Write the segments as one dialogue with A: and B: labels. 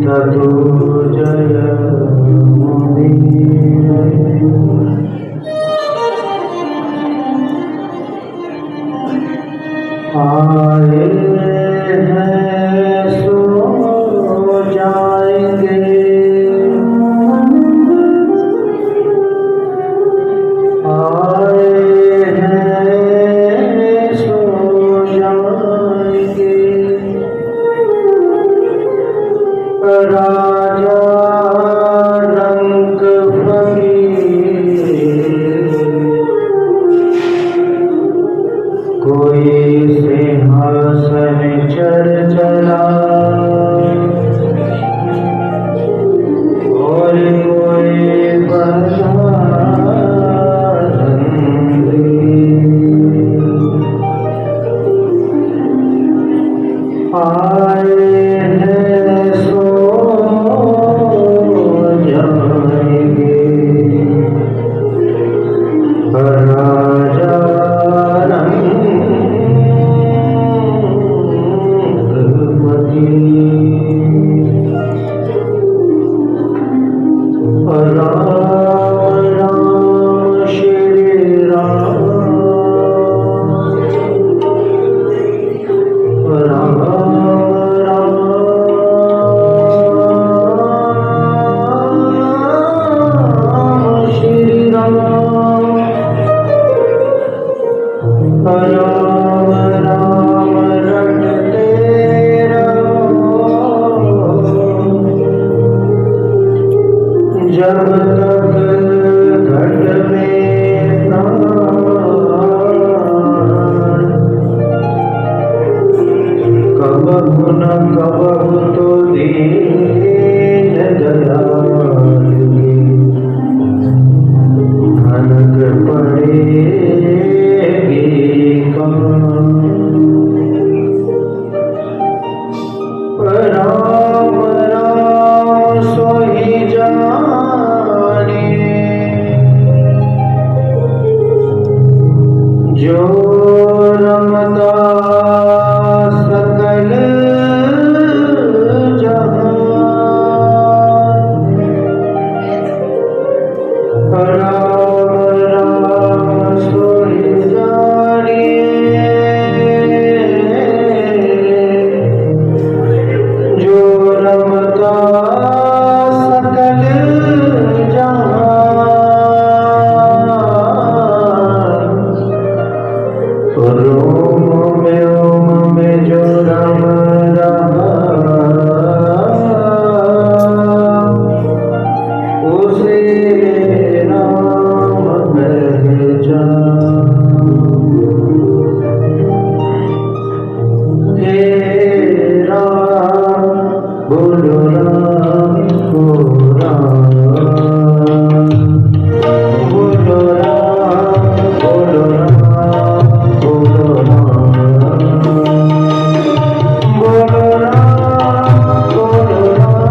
A: ततो आए हैं सो जाएंगे, आए हैं सो जाएंगे। राजा रंग फकीर कोई सिंहासन चढ़ चला और कोई बना आए हैं सो जाएंगे। राजा जब तक घट में प्राण कबहु न कबहु तो दीन दयाल भनक पड़ेगी राम राम सोई जाने जो रमता सकल जहां। राम राम सोई जाने जो रमता सकल जहां। रोम में ओम में जो रम रहा उसे नाम पहचान। हे राम बोलो राम को राम, बोलो राम बोलो राम बोलो राम, बोलो राम बोलो राम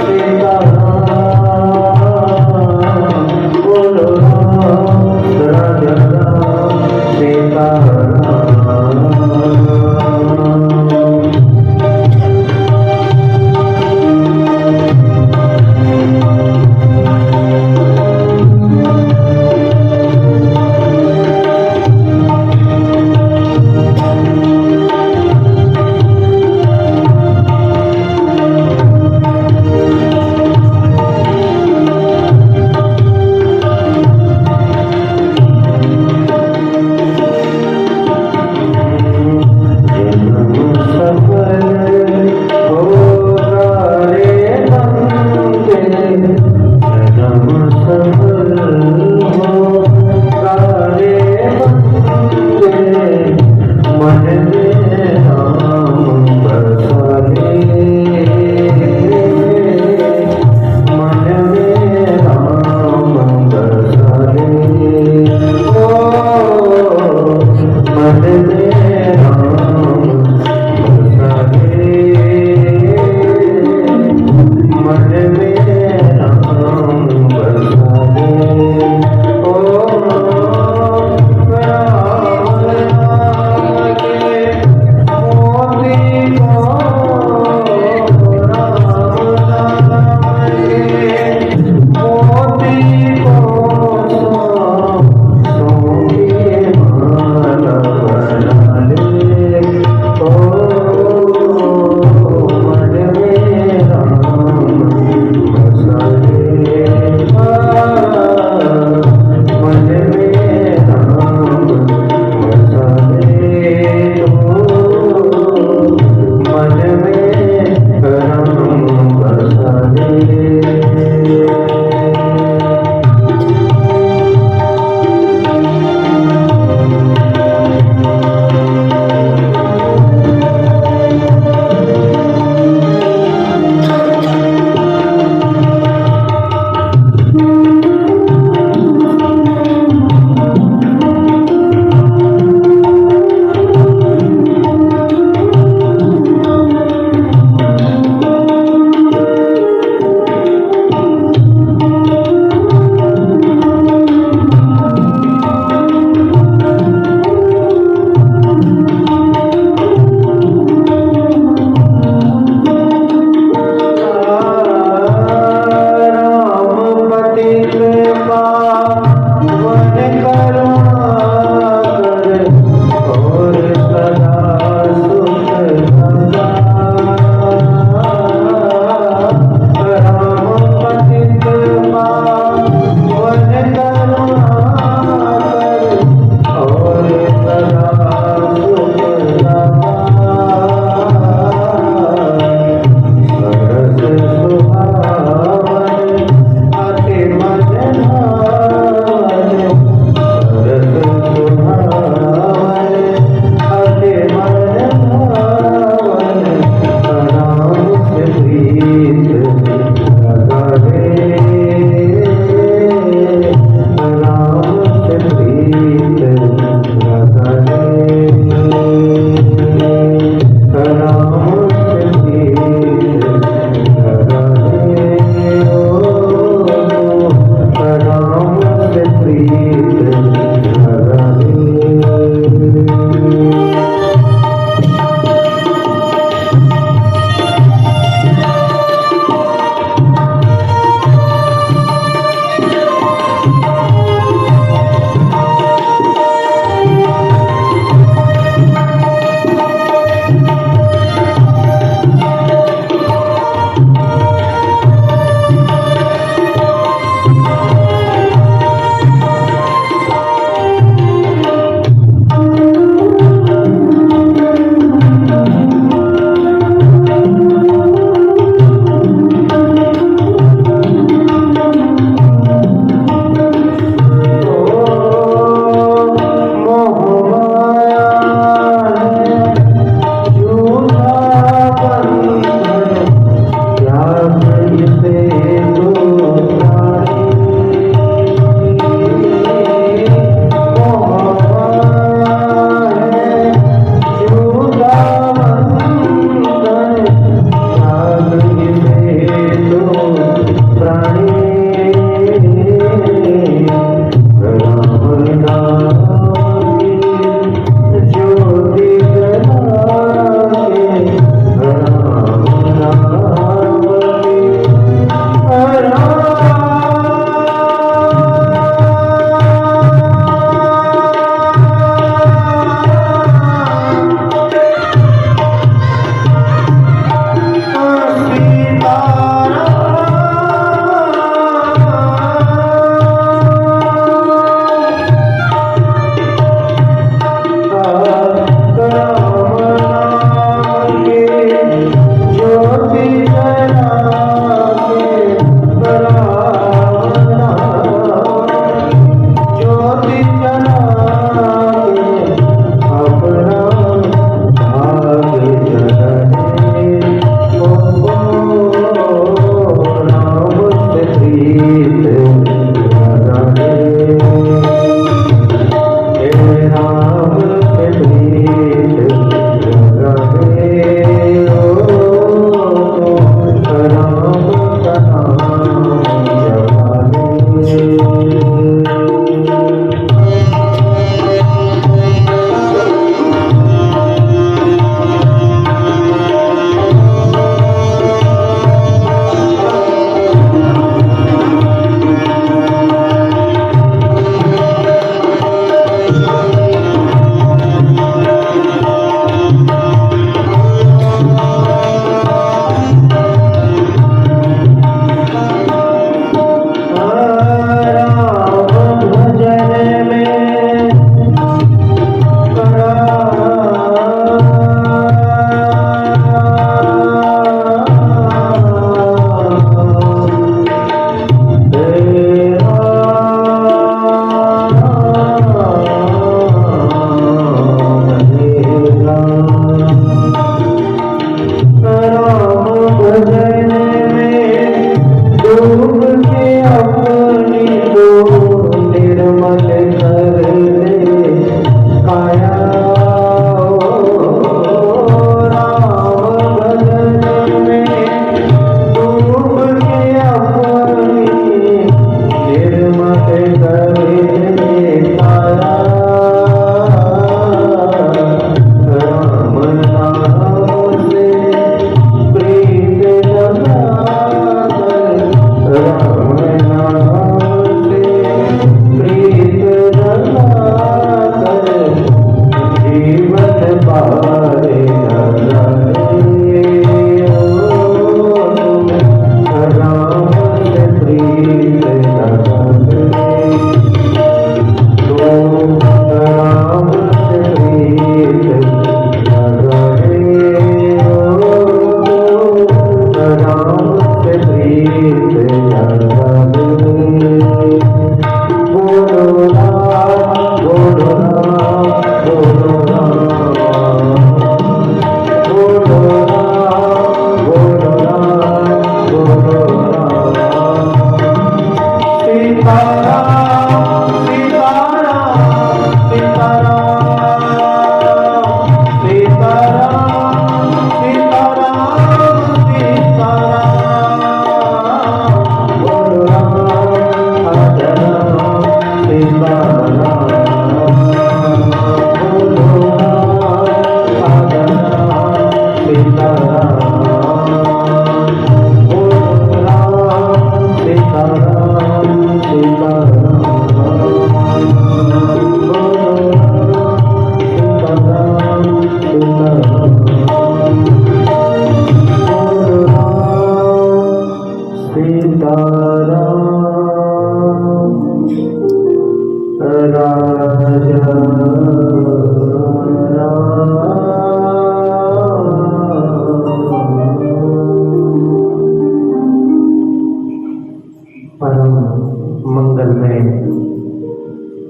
A: सीता राम, बोलो राम राजा राम सीता राम।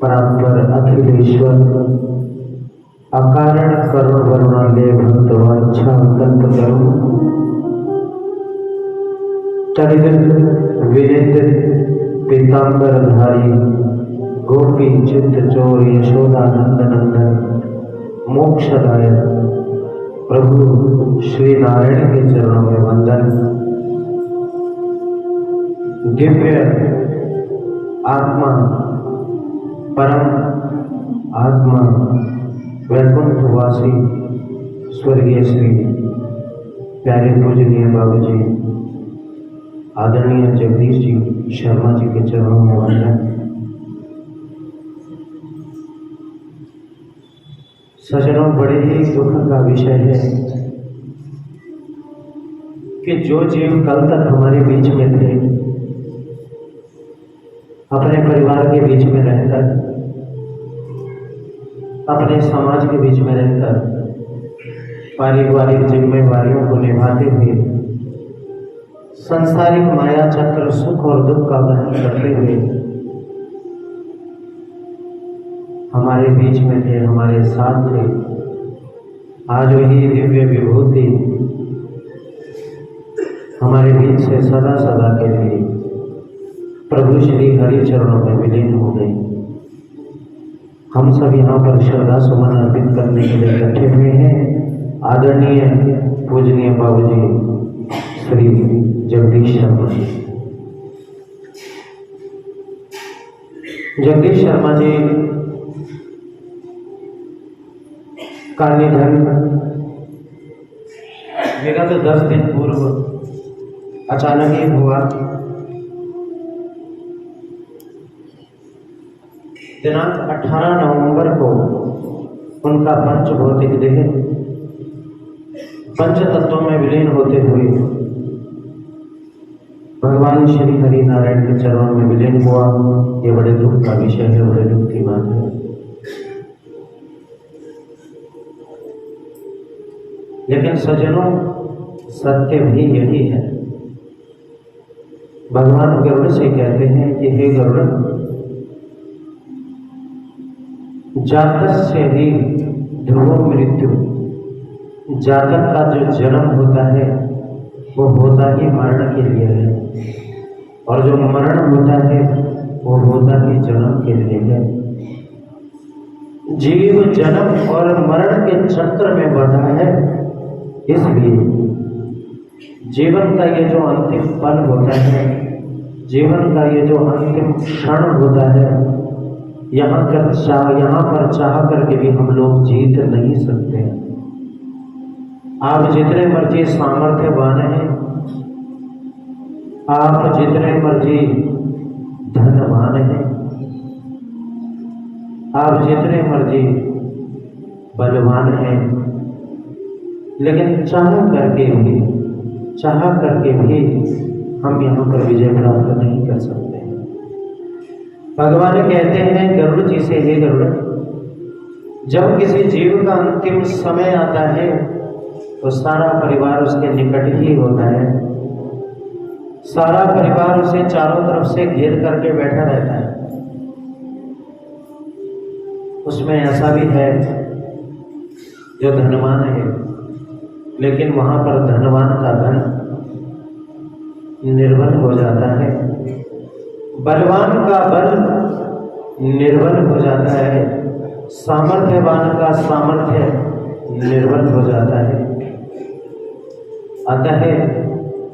A: परात्पर अखिलेश्वर अकारण करुण वरुणालय भक्तवांछा कल्प करुण चरित्र विनेत्र पीतांबरधारी गोपी चित्त चोर यशोदानंद नंदन मोक्षदायक प्रभु श्री नारायण के चरणों में वंदन। दिव्य आत्मा परम आत्मा वैकुंठवासी स्वर्गीय श्री प्यारे पूजनीय बाबू जी आदरणीय जगदीश जी शर्मा जी के चरणों में वंदन। सज्जनों, बड़े ही दुख का विषय है कि जो जीव कल तक हमारे बीच में थे, अपने परिवार के बीच में रहकर, अपने समाज के बीच में रहकर पारिवारिक जिम्मेवारियों को निभाते हुए संसारिक माया चक्र सुख और दुख का वहन करते हुए हमारे बीच में थे, हमारे साथ थे। आज वही दिव्य विभूति हमारे बीच से सदा सदा के लिए प्रभु श्री हरि चरणों में विलीन हो गई। हम सब यहाँ पर श्रद्धा सुमन अर्पित करने के लिए इकट्ठे हुए हैं। आदरणीय पूजनीय बाबूजी श्री जगदीश शर्मा जी। जगदीश शर्मा जी का निधन मेरा तो 10 दिन पूर्व अचानक ही हुआ। दिनांक 18 नवंबर को उनका पंच भौतिक देह पंच तत्वों में विलीन होते हुए भगवान श्री हरि नारायण के चरणों में विलीन हुआ। ये बड़े दुख का विषय है, बड़े दुख की बात है। लेकिन सज्जनों, सत्य भी यही है। भगवान गरुड़ से कहते हैं कि हे गरुड़, जातस्य ही ध्रुव मृत्यु, जातक का जो जन्म होता है वो होता ही मरण के लिए है, और जो मरण होता है वो होता ही जन्म के लिए है। जीव जन्म और मरण के चक्र में बंधा है, इसलिए जीवन का ये जो अंतिम पल होता है, जीवन का ये जो अंतिम क्षण होता है, यहाँ पर चाह करके भी हम लोग जीत नहीं सकते। आप जितने मर्जी सामर्थ्यवान हैं, आप जितने मर्जी धनवान हैं, आप जितने मर्जी बलवान हैं, लेकिन चाह करके भी हम यहाँ पर विजय प्राप्त नहीं कर सकते। भगवान कहते हैं गरुड़ जी से, हे गरुड़, जब किसी जीव का अंतिम समय आता है तो सारा परिवार उसके निकट ही होता है। सारा परिवार उसे चारों तरफ से घेर करके बैठा रहता है। उसमें ऐसा भी है जो धनवान है, लेकिन वहां पर धनवान का धन निर्बल हो जाता है, बलवान का बल निर्बल हो जाता है, सामर्थ्यवान का सामर्थ्य निर्बल हो जाता है। अतः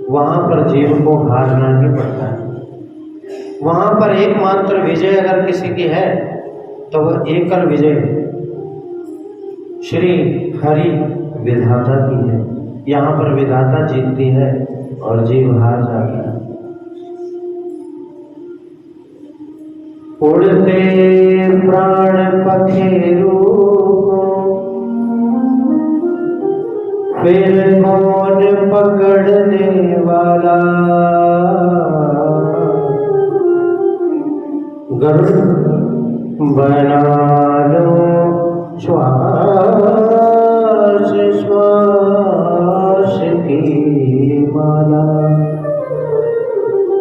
A: वहां पर जीव को हारना ही पड़ता है। वहां पर एकमात्र विजय अगर किसी की है तो वह एकल विजय श्री हरि विधाता की है। यहाँ पर विधाता जीतती है और जीव हार जाता है। उड़ते प्राण पखेरु फिर कौन पकड़ने वाला, गरुड़ बना लो श्वास श्वास की माला।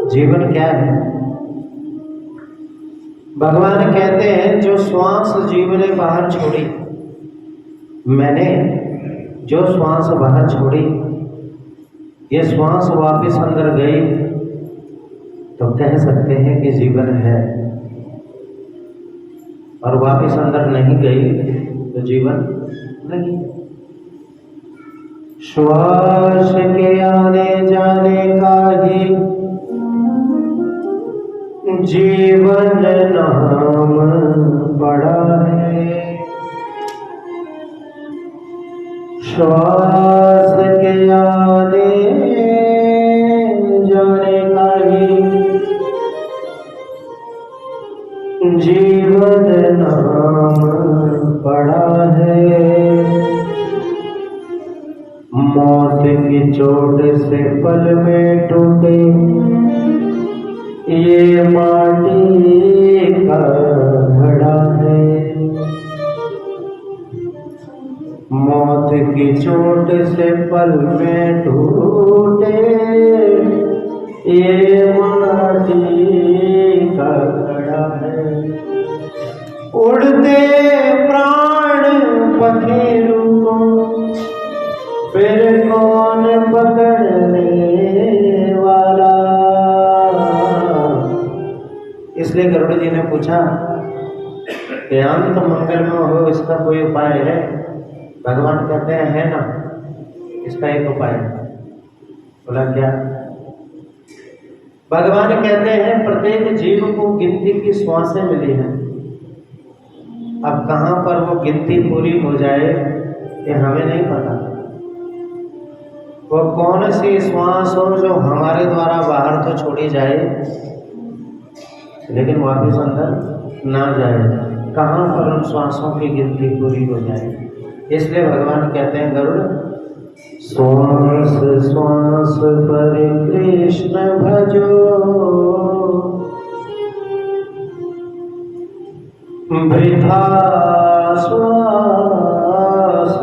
A: जीवन क्या है? भगवान कहते हैं जो श्वास जीव ने बाहर छोड़ी, मैंने जो श्वास बाहर छोड़ी, ये श्वास वापस अंदर गई तो कह सकते हैं कि जीवन है, और वापस अंदर नहीं गई तो जीवन नहीं। श्वास के आने जाने का ही जीवन नाम बड़ा है। श्वास के आने जाने का ही जीवन नाम बड़ा है। मौत की चोट से पल में टूटे ये माटी का घड़ा है। मौत की चोट से पल में टूटे ये माटी का घड़ा है। उड़ते प्राण पखेरु को फिर कौन पकड़ने वाला। इसलिए गरुड़ जी ने पूछा कि अंत मंगल में हो इसका कोई उपाय है? भगवान कहते हैं है ना, इसका एक उपाय है। बोला क्या? भगवान कहते हैं प्रत्येक जीव को गिनती की श्वासें मिली हैं। अब कहां पर वो गिनती पूरी हो जाए ये हमें नहीं पता। वो कौन सी श्वास हो जो हमारे द्वारा बाहर तो छोड़ी जाए लेकिन वापस अंदर ना जाए। कहां पर उन श्वासों की गिनती पूरी हो जाए। इसलिए भगवान कहते हैं गरुड़, श्वास श्वास पर कृष्ण भजो, वृथा श्वास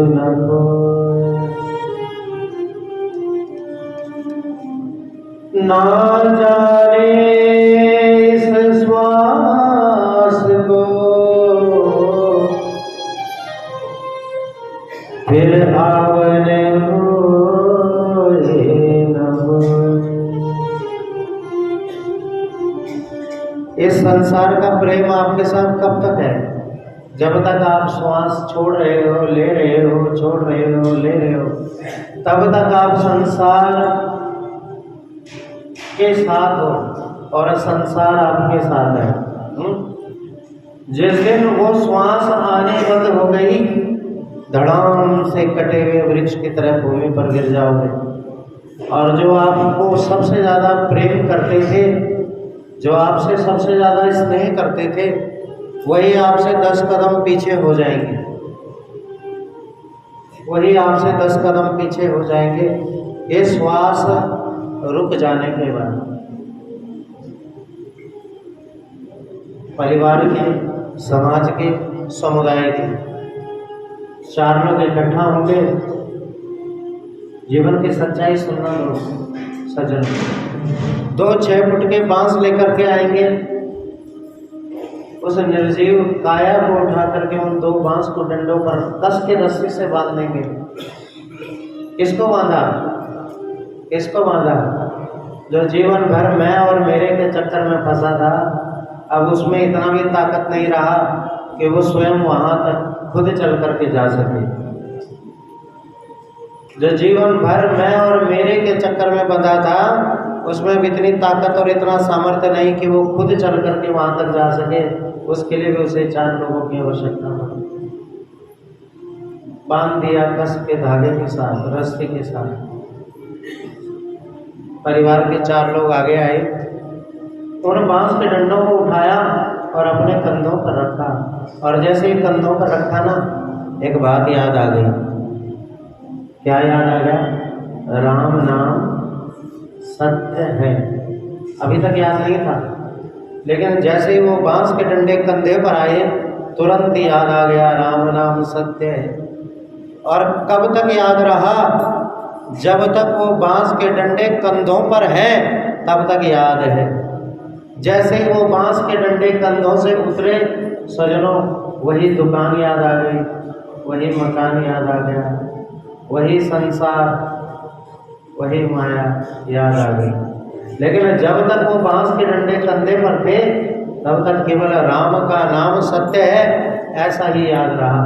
A: न को। ना जाने इस श्वास को फिर आवने इस संसार का प्रेम आपके साथ कब तक है? जब तक आप श्वास छोड़ रहे हो, ले रहे हो, छोड़ रहे हो, ले रहे हो, तब तक आप संसार के साथ हो और संसार आपके साथ है। जिस दिन वो श्वास आने बंद हो गई, धड़ाम से कटे हुए वृक्ष की तरह भूमि पर गिर जाओगे। और जो आपको सबसे ज्यादा प्रेम करते थे, जो आपसे सबसे ज्यादा स्नेह करते थे, वही आपसे 10 कदम पीछे हो जाएंगे। वही आपसे 10 कदम पीछे हो जाएंगे। ये श्वास रुक जाने के बाद परिवार के, समाज के, समुदाय के 4 लोग इकट्ठा होंगे। जीवन की सच्चाई सुनना लो सज्जन। 2 6 फुट के बांस लेकर के आएंगे। उस निर्जीव काया को उठा करके उन 2 बांस को डंडों पर कस के रस्सी से बांध देंगे। किसको बांधा? किसको बांधा? जो जीवन भर मैं और मेरे के चक्कर में फंसा था, अब उसमें इतना भी ताकत नहीं रहा कि वो स्वयं वहां तक खुद चल करके जा सके। जो जीवन भर मैं और मेरे के चक्कर में बंधा था, उसमें भी इतनी ताकत और इतना सामर्थ्य नहीं कि वो खुद चल करके वहां तक जा सके। उसके लिए भी उसे 4 लोगों की आवश्यकता पड़ी। बांध दिया कस के धागे के साथ, रस्सी के साथ। परिवार के 4 लोग आगे आए, उन बांस के डंडों को उठाया और अपने कंधों पर रखा। और जैसे ही कंधों पर रखा ना, एक बात याद आ गई। क्या याद आ गया? राम नाम सत्य है। अभी तक याद नहीं था, लेकिन जैसे ही वो बांस के डंडे कंधे पर आए, तुरंत ही याद आ गया राम नाम सत्य है। और कब तक याद रहा? जब तक वो बांस के डंडे कंधों पर हैं, तब तक याद है। जैसे ही वो बांस के डंडे कंधों से उतरे, सजनों, वही दुकान याद आ गई, वही मकान याद आ गया, वही संसार, वही माया याद आ गई। लेकिन जब तक वो बांस के डंडे कंधे पर थे, तब तक केवल राम का नाम सत्य है, ऐसा ही याद रहा।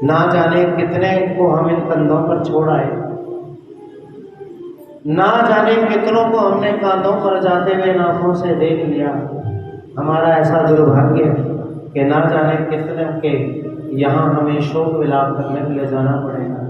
A: ना जाने कितने को हम इन कंधों पर छोड़ आए, ना जाने कितनों को हमने कांधों पर जाते हुए आंखों से देख लिया। हमारा ऐसा दुर्भाग्य कि ना जाने कितने के यहाँ हमें शोक विलाप करने के लिए जाना पड़ेगा।